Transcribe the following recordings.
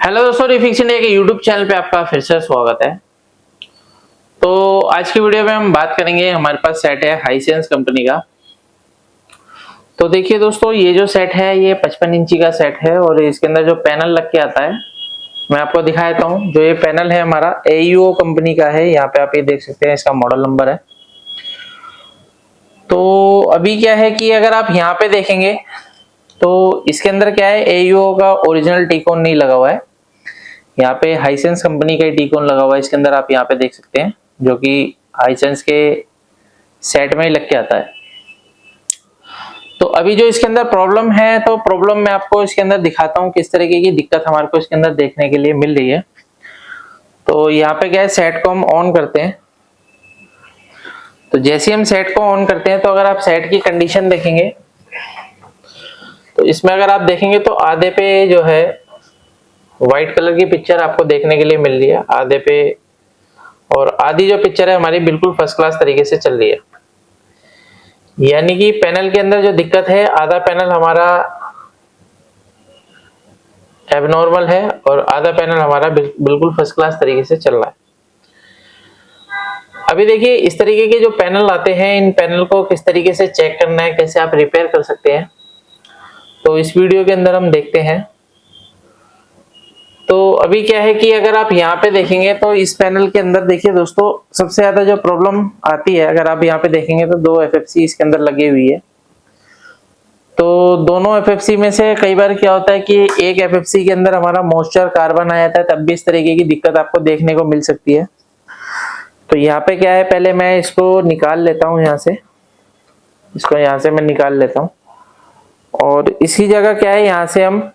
Hello दोस्तों, refix India के YouTube channel पे आपका फिर से स्वागत है। तो आज की वीडियो में हम बात करेंगे, हमारे पास सेट है हाइसेंस कंपनी का। तो देखिए दोस्तों, ये जो सेट है ये 55 इंची का सेट है और इसके अंदर जो पैनल लग के आता है मैं आपको दिखा देता हूँ। जो ये पैनल है हमारा AEO कंपनी का है, यहाँ पे आप ये देख सकते हैं, इसका मॉडल नंबर है। तो अभी क्या है कि अगर आप यहाँ पे देखेंगे तो इसके अंदर क्या है, AEO का ओरिजिनल टीकॉन नहीं लगा हुआ है, यहाँ पे हाइसेंस कंपनी का टीकॉन लगा हुआ है। इसके अंदर आप यहाँ पे देख सकते हैं, जो कि हाइसेंस के सेट में ही लग के आता है। तो अभी जो इसके अंदर प्रॉब्लम है, तो प्रॉब्लम मैं आपको इसके अंदर दिखाता हूँ किस तरीके की दिक्कत हमारे को इसके अंदर देखने के लिए मिल रही है। तो यहाँ पे क्या है, सेट को हम ऑन करते हैं। तो जैसे हम सेट को ऑन करते हैं तो अगर आप सेट की कंडीशन देखेंगे तो इसमें अगर आप देखेंगे तो आधे पे जो है व्हाइट कलर की पिक्चर आपको देखने के लिए मिल रही है आधे पे, और आधी जो पिक्चर है हमारी बिल्कुल फर्स्ट क्लास तरीके से चल रही है। यानी कि पैनल के अंदर जो दिक्कत है, आधा पैनल हमारा एबनॉर्मल है और आधा पैनल हमारा बिल्कुल फर्स्ट क्लास तरीके से चल रहा है। अभी देखिए, इस तरीके के जो पैनल आते हैं, इन पैनल को किस तरीके से चेक करना है, कैसे आप रिपेयर कर सकते हैं, तो इस वीडियो के अंदर हम देखते हैं। तो अभी क्या है कि अगर आप यहाँ पे देखेंगे तो इस पैनल के अंदर देखिए दोस्तों, सबसे ज्यादा जो प्रॉब्लम आती है, अगर आप यहाँ पे देखेंगे तो 2 FFC इसके अंदर लगी हुई है। तो दोनों FFC में से कई बार क्या होता है कि एक FFC के अंदर हमारा मॉइस्चर कार्बन आ जाता है, तब भी इस तरीके की दिक्कत आपको देखने को मिल सकती है। तो यहाँ पे क्या है, पहले मैं इसको निकाल लेता हूँ, यहाँ से इसको यहाँ से मैं निकाल लेता हूँ और इसी जगह क्या है, यहाँ से हम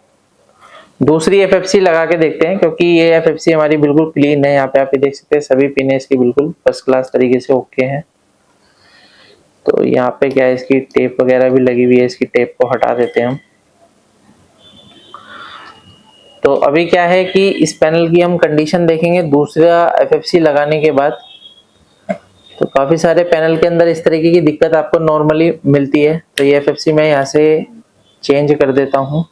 दूसरी FFC लगा के देखते हैं, क्योंकि ये FFC हमारी बिल्कुल क्लीन है। यहाँ पे आप ये देख सकते हैं, सभी पिन इसकी बिल्कुल फर्स्ट क्लास तरीके से ओके हैं। तो यहाँ पे क्या है, इसकी टेप वगैरह भी लगी हुई है, इसकी टेप को हटा देते हैं हम। तो अभी क्या है कि इस पैनल की हम कंडीशन देखेंगे दूसरा FFC लगाने के बाद। तो काफी सारे पैनल के अंदर इस तरीके की दिक्कत आपको नॉर्मली मिलती है। तो ये FFC मैं यहाँ से चेंज कर देता हूँ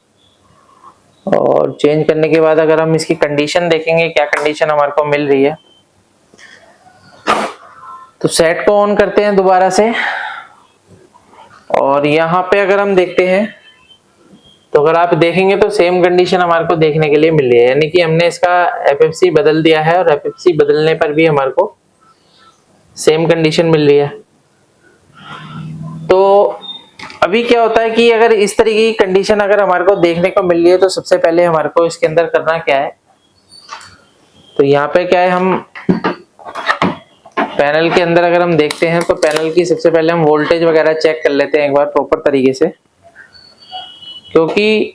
और चेंज करने के बाद अगर हम इसकी कंडीशन देखेंगे, क्या कंडीशन हमारे को मिल रही है, तो सेट को ऑन करते हैं दोबारा से और यहाँ पे अगर हम देखते हैं तो अगर आप देखेंगे तो सेम कंडीशन हमारे को देखने के लिए मिल रही है। यानी कि हमने इसका FFC बदल दिया है और FFC बदलने पर भी हमारे को सेम कंडीशन मिल रही है। तो अभी क्या होता है कि अगर इस तरीके की कंडीशन अगर हमारे को देखने को मिल रही है, तो सबसे पहले हमारे को इसके अंदर करना क्या है, तो यहाँ पे क्या है, हम पैनल के अंदर अगर हम देखते हैं तो पैनल की सबसे पहले हम वोल्टेज वगैरह चेक कर लेते हैं एक बार प्रॉपर तरीके से, क्योंकि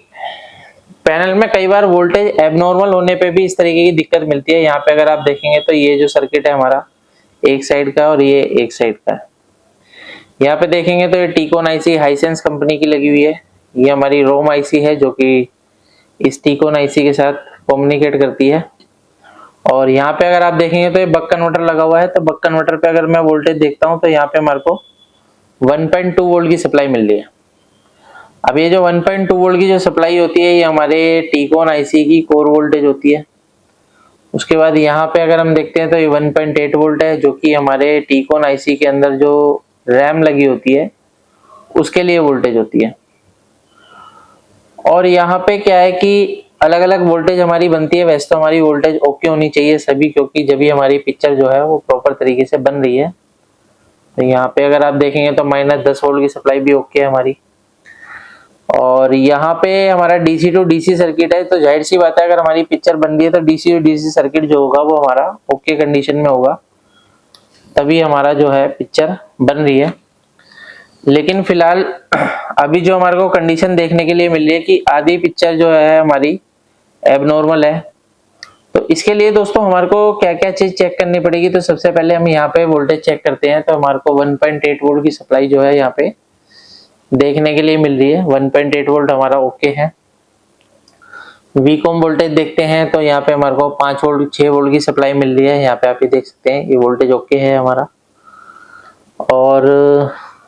पैनल में कई बार वोल्टेज एबनॉर्मल होने पे भी इस तरीके की दिक्कत मिलती है। यहाँ पे अगर आप देखेंगे तो ये जो सर्किट है हमारा एक साइड का और ये एक साइड का है। यहाँ पे देखेंगे तो ये टीकॉन IC हाइसेंस कंपनी की लगी हुई है। ये हमारी रोम IC है जो कि इस टीकॉन IC के साथ कम्युनिकेट करती है। और यहाँ पे अगर आप देखेंगे तो ये बक कन्वर्टर लगा हुआ है। तो बक कन्वर्टर पे अगर मैं वोल्टेज देखता हूँ तो यहाँ पे हमारे को 1.2 वोल्ट की सप्लाई मिल रही है। अब ये जो 1.2 वोल्ट की जो सप्लाई होती है, ये हमारे टीकॉन IC की कोर वोल्टेज होती है। उसके बाद यहाँ पे अगर हम देखते हैं तो ये 1.8 वोल्ट है, जो कि हमारे टीकॉन IC के अंदर जो रैम लगी होती है उसके लिए वोल्टेज होती है। और यहाँ पे क्या है कि अलग अलग वोल्टेज हमारी बनती है। वैसे तो हमारी वोल्टेज ओके होनी चाहिए सभी, क्योंकि जब भी हमारी पिक्चर जो है वो प्रॉपर तरीके से बन रही है। तो यहाँ पे अगर आप देखेंगे तो -10 वोल्ट की सप्लाई भी ओके है हमारी। और यहाँ पे हमारा DC टू DC सर्किट है। तो जाहिर सी बात है, अगर हमारी पिक्चर बन रही है तो DC टू DC सर्किट जो होगा वो हमारा ओके कंडीशन में होगा, तभी हमारा जो है पिक्चर बन रही है। लेकिन फिलहाल अभी जो हमारे को कंडीशन देखने के लिए मिल रही है कि आधी पिक्चर जो है हमारी एबनॉर्मल है। तो इसके लिए दोस्तों हमारे को क्या क्या चीज चेक करनी पड़ेगी, तो सबसे पहले हम यहाँ पे वोल्टेज चेक करते हैं। तो हमारे को 1.8 वोल्ट की सप्लाई जो है यहाँ पे देखने के लिए मिल रही है। 1.8 वोल्ट हमारा ओके है। वीकॉम वोल्टेज देखते हैं तो यहाँ पे हमारे को 5 वोल्ट 6 वोल्ट की सप्लाई मिल रही है। यहाँ पे आप ये देख सकते हैं, ये वोल्टेज ओके है हमारा। और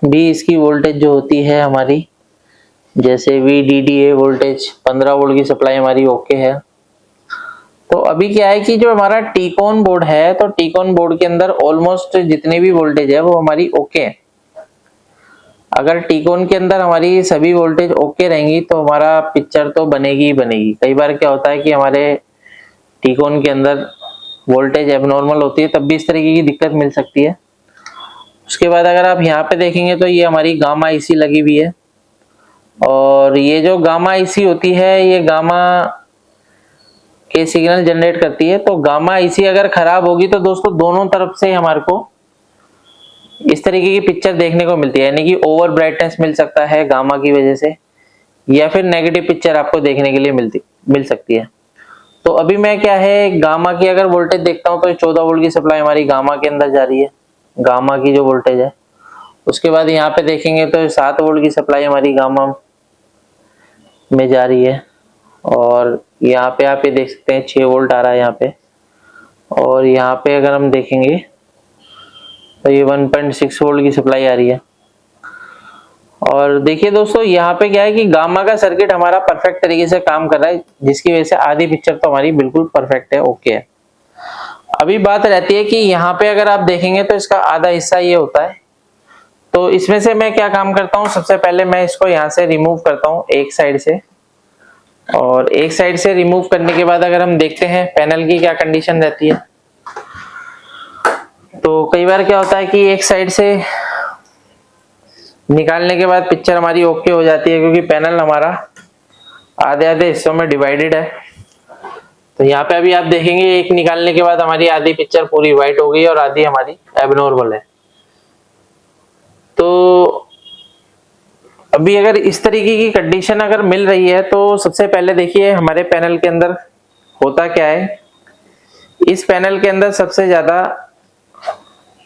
भी इसकी वोल्टेज जो होती है हमारी, जैसे VDDA वोल्टेज 15 वोल्ट की सप्लाई हमारी ओके है। तो अभी क्या है कि जो हमारा टीकॉन बोर्ड है, तो टीकॉन बोर्ड के अंदर ऑलमोस्ट जितने भी वोल्टेज है वो हमारी ओके है। अगर टीकॉन के अंदर हमारी सभी वोल्टेज ओके रहेंगी तो हमारा पिक्चर तो बनेगी ही बनेगी। कई बार क्या होता है कि हमारे टीकॉन के अंदर वोल्टेज एबनॉर्मल होती है, तब भी इस तरीके की दिक्कत मिल सकती है। उसके बाद अगर आप यहाँ पे देखेंगे तो ये हमारी गामा आईसी लगी हुई है, और ये जो गामा आईसी होती है ये गामा के सिग्नल जनरेट करती है। तो गामा आईसी अगर खराब होगी तो दोस्तों दोनों तरफ से हमारे को इस तरीके की पिक्चर देखने को मिलती है, यानी कि ओवर ब्राइटनेस मिल सकता है गामा की वजह से, या फिर नेगेटिव पिक्चर आपको देखने के लिए मिल सकती है। तो अभी मैं क्या है गामा की अगर वोल्टेज देखता हूँ तो 14 वोल्ट की सप्लाई हमारी गामा के अंदर जा रही है, गामा की जो वोल्टेज है। उसके बाद यहाँ पे देखेंगे तो 7 वोल्ट की सप्लाई हमारी गामा में जा रही है, और यहाँ पे आप ये देख सकते हैं 6 वोल्ट आ रहा है यहाँ पे। और यहाँ पे अगर हम देखेंगे तो ये 1.6 वोल्ट की सप्लाई आ रही है। और देखिए दोस्तों यहाँ पे क्या है कि गामा का सर्किट हमारा परफेक्ट तरीके से काम कर रहा है, जिसकी वजह से आधी पिक्चर तो हमारी बिल्कुल परफेक्ट है, ओके है। अभी बात रहती है कि यहाँ पे अगर आप देखेंगे तो इसका आधा हिस्सा ये होता है। तो इसमें से मैं क्या काम करता हूँ, सबसे पहले मैं इसको यहाँ से रिमूव करता हूँ एक साइड से, और एक साइड से रिमूव करने के बाद अगर हम देखते हैं पैनल की क्या कंडीशन रहती है, तो कई बार क्या होता है कि एक साइड से निकालने के बाद पिक्चर हमारी ओके हो जाती है, क्योंकि पैनल हमारा आधे आधे हिस्सों में डिवाइडेड है। तो यहाँ पे अभी आप देखेंगे एक निकालने के बाद हमारी आधी पिक्चर पूरी व्हाइट हो गई और आधी हमारी एबनॉर्मल है। तो अभी अगर इस तरीके की कंडीशन अगर मिल रही है तो सबसे पहले देखिए हमारे पैनल के अंदर होता क्या है। इस पैनल के अंदर सबसे ज्यादा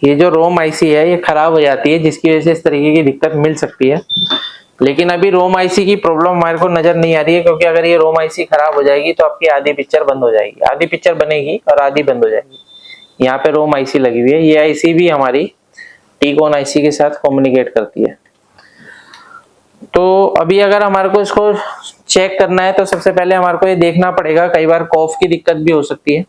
ये जो रोम आईसी है ये खराब हो जाती है, जिसकी वजह से इस तरीके की दिक्कत मिल सकती है। लेकिन अभी रोम आईसी की प्रॉब्लम हमारे को नजर नहीं आ रही है, क्योंकि अगर ये रोम आईसी खराब हो जाएगी तो आपकी आधी पिक्चर बंद हो जाएगी, आधी पिक्चर बनेगी और आधी बंद हो जाएगी। यहाँ पे रोम आईसी लगी हुई है, ये आईसी भी हमारी टीकॉन आईसी के साथ कम्युनिकेट करती है। तो अभी अगर हमारे को इसको चेक करना है तो सबसे पहले हमारे को ये देखना पड़ेगा, कई बार कॉफ की दिक्कत भी हो सकती है।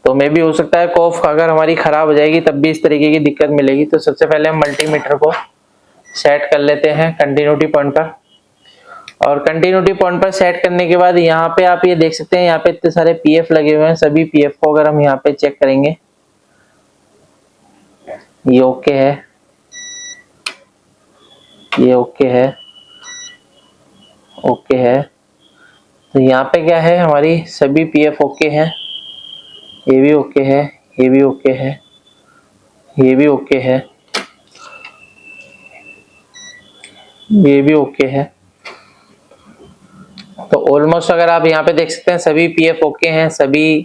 तो मे भी हो सकता है कॉफ अगर हमारी खराब हो जाएगी तब भी इस तरीके की दिक्कत मिलेगी। तो सबसे पहले हम मल्टीमीटर को सेट कर लेते हैं कंटिन्यूटी पॉइंट पर, और कंटिन्यूटी पॉइंट पर सेट करने के बाद यहाँ पे आप ये देख सकते हैं यहाँ पे इतने सारे पीएफ लगे हुए हैं। सभी पीएफ को अगर हम यहाँ पे चेक करेंगे ये ओके है, ये ओके है, ओके है। तो यहाँ पे क्या है हमारी सभी पीएफ ओके हैं, ये भी ओके है, ये भी ओके है, ये भी ओके है, ये भी ओके है। तो ऑलमोस्ट अगर आप यहाँ पे देख सकते हैं सभी पीएफ ओके हैं। सभी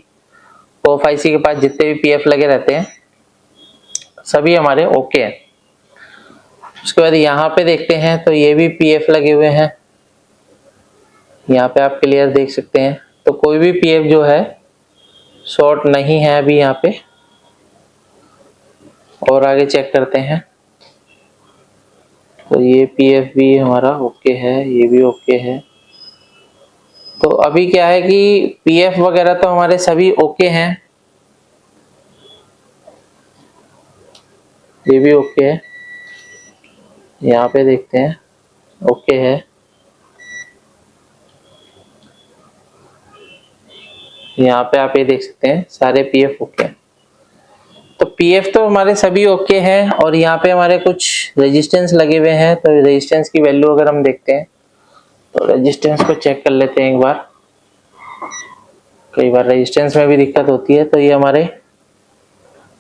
कॉफ आईसी के पास जितने भी पीएफ लगे रहते हैं सभी हमारे ओके हैं। उसके बाद यहाँ पे देखते हैं तो ये भी पीएफ लगे हुए हैं, यहाँ पे आप क्लियर देख सकते हैं। तो कोई भी पीएफ जो है शॉर्ट नहीं है अभी यहाँ पे। और आगे चेक करते हैं तो ये पीएफ भी हमारा ओके है, ये भी ओके है। तो अभी क्या है कि पीएफ वगैरह तो हमारे सभी ओके हैं, ये भी ओके है, यहाँ पे देखते हैं ओके है, यहाँ पे आप ये देख सकते हैं सारे पीएफ ओके हैं। तो पीएफ तो हमारे सभी ओके हैं, और यहाँ पे हमारे कुछ रेजिस्टेंस लगे हुए हैं। तो रेजिस्टेंस की वैल्यू अगर हम देखते हैं तो रेजिस्टेंस को चेक कर लेते हैं एक बार। कई बार रेजिस्टेंस में भी दिक्कत होती है। तो ये हमारे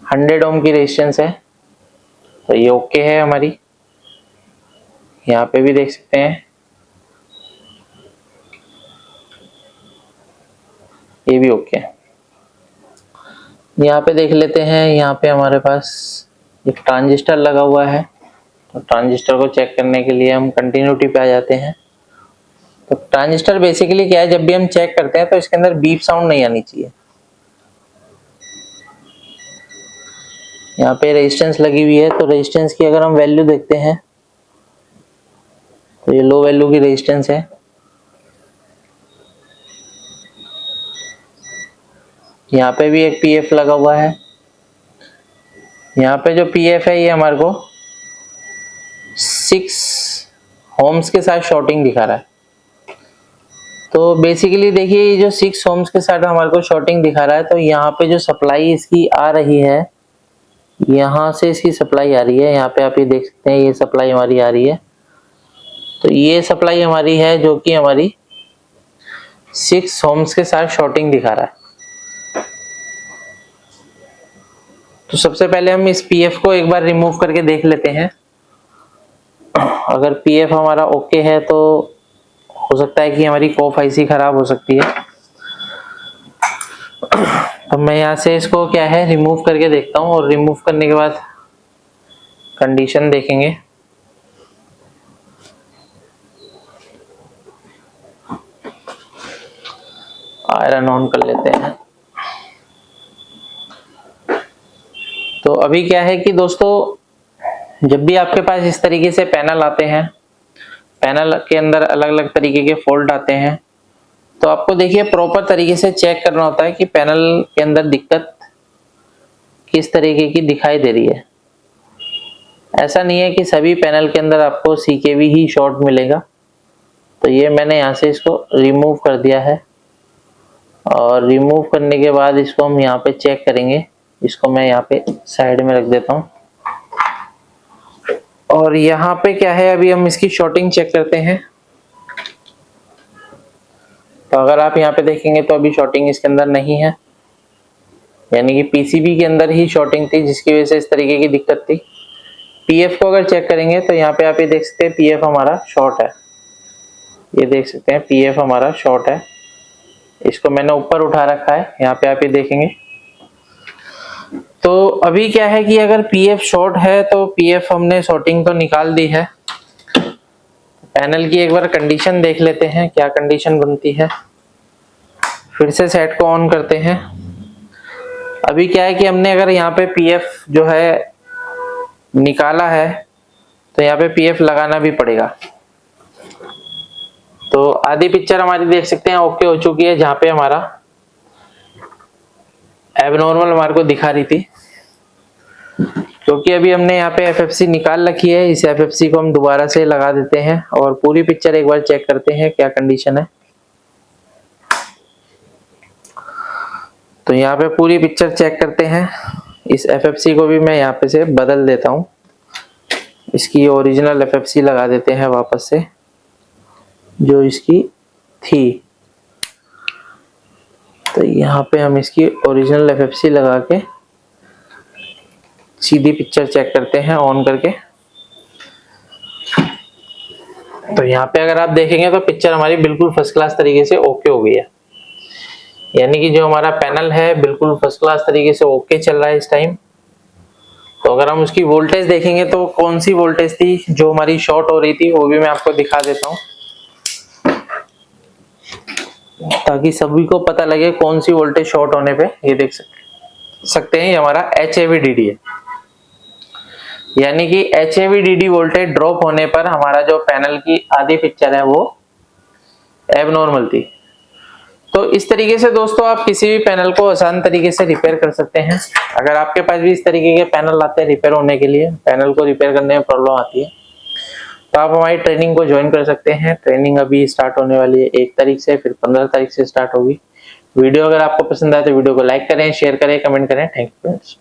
100 ओम की रेजिस्टेंस है, तो ये ओके है हमारी। यहाँ पे भी देख सकते हैं ये भी ओके है। यहाँ पे देख लेते हैं, यहाँ पे हमारे पास एक ट्रांजिस्टर लगा हुआ है। तो ट्रांजिस्टर को चेक करने के लिए हम कंटिन्यूटी पे आ जाते हैं। तो ट्रांजिस्टर बेसिकली क्या है, जब भी हम चेक करते हैं तो इसके अंदर बीप साउंड नहीं आनी चाहिए। यहाँ पे रेजिस्टेंस लगी हुई है, तो रेजिस्टेंस की अगर हम वैल्यू देखते हैं तो ये लो वैल्यू की रेजिस्टेंस है। यहाँ पे भी एक पीएफ लगा हुआ है। यहाँ पे जो पीएफ है ये हमारे को 6 होम्स के साथ शॉर्टिंग दिखा रहा है। तो बेसिकली देखिए ये जो 6 होम्स के साथ हमारे को शॉर्टिंग दिखा रहा है, तो यहाँ पे जो सप्लाई इसकी आ रही है, यहाँ से इसकी सप्लाई आ रही है, यहाँ पे आप ये देख सकते हैं ये सप्लाई हमारी आ रही है। तो ये सप्लाई हमारी है जो कि हमारी 6 होम्स के साथ शॉर्टिंग दिखा रहा है। तो सबसे पहले हम इस पीएफ को एक बार रिमूव करके देख लेते हैं। अगर पीएफ हमारा ओके है तो हो सकता है कि हमारी कॉफ आईसी खराब हो सकती है। तो मैं यहाँ से इसको क्या है रिमूव करके देखता हूँ, और रिमूव करने के बाद कंडीशन देखेंगे। आयरन ऑन कर लेते हैं। तो अभी क्या है कि दोस्तों जब भी आपके पास इस तरीके से पैनल आते हैं, पैनल के अंदर अलग अलग तरीके के फॉल्ट आते हैं, तो आपको देखिए प्रॉपर तरीके से चेक करना होता है कि पैनल के अंदर दिक्कत किस तरीके की दिखाई दे रही है। ऐसा नहीं है कि सभी पैनल के अंदर आपको सीकेवी ही शॉर्ट मिलेगा। तो ये मैंने यहाँ से इसको रिमूव कर दिया है, और रिमूव करने के बाद इसको हम यहाँ पे चेक करेंगे। इसको मैं यहाँ पे साइड में रख देता हूँ, और यहाँ पे क्या है अभी हम इसकी शॉर्टिंग चेक करते हैं। तो अगर आप यहाँ पे देखेंगे तो अभी शॉर्टिंग इसके अंदर नहीं है, यानी कि पीसीबी के अंदर ही शॉर्टिंग थी जिसकी वजह से इस तरीके की दिक्कत थी। पीएफ को अगर चेक करेंगे तो यहाँ पे आप ये देख सकते हैं पीएफ हमारा शॉर्ट है। ये देख सकते हैं पीएफ हमारा शॉर्ट है। इसको मैंने ऊपर उठा रखा है, यहाँ पे आप ये देखेंगे। तो अभी क्या है कि अगर पीएफ शॉर्ट है तो पीएफ हमने शॉर्टिंग तो निकाल दी है। पैनल की एक बार कंडीशन देख लेते हैं क्या कंडीशन बनती है। फिर से सेट को ऑन करते हैं। अभी क्या है कि हमने अगर यहाँ पे पीएफ जो है निकाला है तो यहाँ पे पीएफ लगाना भी पड़ेगा। तो आधी पिक्चर हमारी देख सकते हैं ओके हो चुकी है, जहाँ पे हमारा एबनॉर्मल हमारे को दिखा रही थी। क्योंकि अभी हमने यहाँ पे एफएफसी निकाल रखी है, इस एफएफसी को हम दोबारा से लगा देते हैं और पूरी पिक्चर एक बार चेक करते हैं क्या कंडीशन है। तो यहाँ पे पूरी पिक्चर चेक करते हैं। इस एफएफसी को भी मैं यहाँ पे से बदल देता हूँ, इसकी ओरिजिनल एफएफसी लगा देते हैं वापस से जो इसकी थी। तो यहाँ पे हम इसकी ओरिजिनल एफएफसी लगा के सीधी पिक्चर चेक करते हैं ऑन करके। तो यहाँ पे अगर आप देखेंगे तो पिक्चर हमारी बिल्कुल फर्स्ट क्लास तरीके से ओके हो गई है, यानी कि जो हमारा पैनल है बिल्कुल फर्स्ट क्लास तरीके से ओके चल रहा है इस टाइम। तो अगर हम उसकी वोल्टेज देखेंगे तो कौन सी वोल्टेज थी जो हमारी शॉर्ट हो रही थी वो भी मैं आपको दिखा देता हूँ, ताकि सभी को पता लगे कौन सी वोल्टेज शॉर्ट होने पे। ये देख सकते हैं ये हमारा HAVDD है, यानी कि HAVDD वोल्टेज ड्रॉप होने पर हमारा जो पैनल की आधी पिक्चर है वो एबनॉर्मल थी। तो इस तरीके से दोस्तों आप किसी भी पैनल को आसान तरीके से रिपेयर कर सकते हैं। अगर आपके पास भी इस तरीके के पैनल आते हैं रिपेयर होने के लिए, पैनल को रिपेयर करने में प्रॉब्लम आती है, तो आप हमारी ट्रेनिंग को ज्वाइन कर सकते हैं। ट्रेनिंग अभी स्टार्ट होने वाली है 1 तारीख से, फिर 15 तारीख से स्टार्ट होगी। वीडियो अगर आपको पसंद आए तो वीडियो को लाइक करें, शेयर करें, कमेंट करें। Thank you friends.